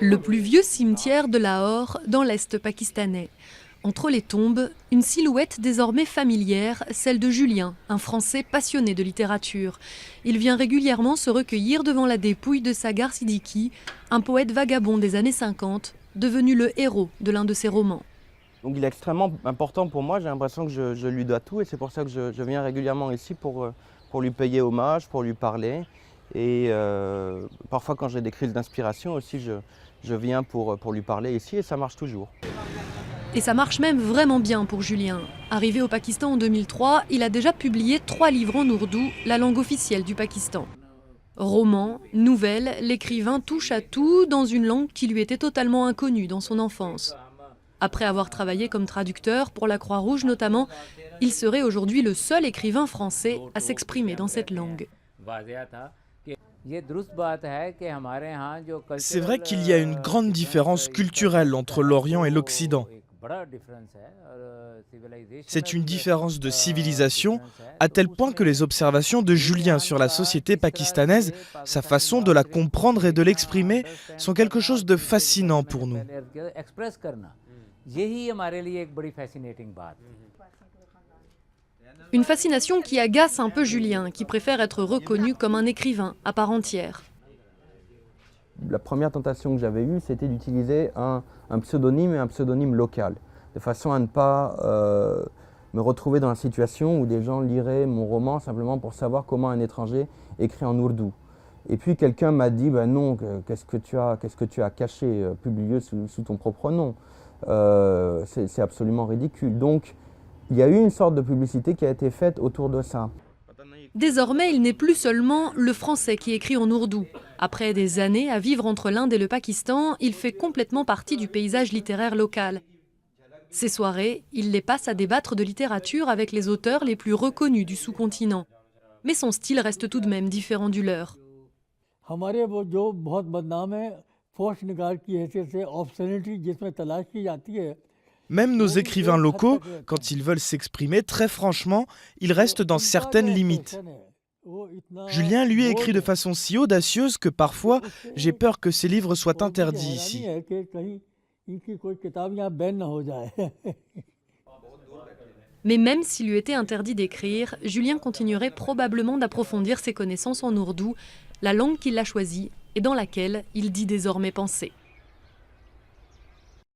Le plus vieux cimetière de Lahore, dans l'Est pakistanais. Entre les tombes, une silhouette désormais familière, celle de Julien, un Français passionné de littérature. Il vient régulièrement se recueillir devant la dépouille de Sagar Siddiqui, un poète vagabond des années 50, devenu le héros de l'un de ses romans. Donc il est extrêmement important pour moi, j'ai l'impression que je lui dois tout et c'est pour ça que je viens régulièrement ici pour lui payer hommage, pour lui parler. Et parfois quand j'ai des crises d'inspiration aussi, je viens pour lui parler ici et ça marche toujours. Et ça marche même vraiment bien pour Julien. Arrivé au Pakistan en 2003, il a déjà publié 3 livres en ourdou, la langue officielle du Pakistan. Romans, nouvelles, l'écrivain touche à tout dans une langue qui lui était totalement inconnue dans son enfance. Après avoir travaillé comme traducteur pour la Croix-Rouge notamment, il serait aujourd'hui le seul écrivain français à s'exprimer dans cette langue. C'est vrai qu'il y a une grande différence culturelle entre l'Orient et l'Occident. C'est une différence de civilisation, à tel point que les observations de Julien sur la société pakistanaise, sa façon de la comprendre et de l'exprimer, sont quelque chose de fascinant pour nous. Une fascination qui agace un peu Julien, qui préfère être reconnu comme un écrivain à part entière. La première tentation que j'avais eue, c'était d'utiliser un pseudonyme et un pseudonyme local, de façon à ne pas me retrouver dans la situation où des gens liraient mon roman simplement pour savoir comment un étranger écrit en ourdou. Et puis quelqu'un m'a dit, ben non, qu'est-ce que tu as caché, publié sous ton propre nom. C'est absolument ridicule. Donc il y a eu une sorte de publicité qui a été faite autour de ça. Désormais, il n'est plus seulement le français qui écrit en ourdou. Après des années à vivre entre l'Inde et le Pakistan, il fait complètement partie du paysage littéraire local. Ces soirées, il les passe à débattre de littérature avec les auteurs les plus reconnus du sous-continent. Mais son style reste tout de même différent du leur. Même nos écrivains locaux, quand ils veulent s'exprimer, très franchement, ils restent dans certaines limites. Julien, lui, écrit de façon si audacieuse que parfois, j'ai peur que ses livres soient interdits ici. Mais même s'il lui était interdit d'écrire, Julien continuerait probablement d'approfondir ses connaissances en ourdou, la langue qu'il a choisie et dans laquelle il dit désormais penser.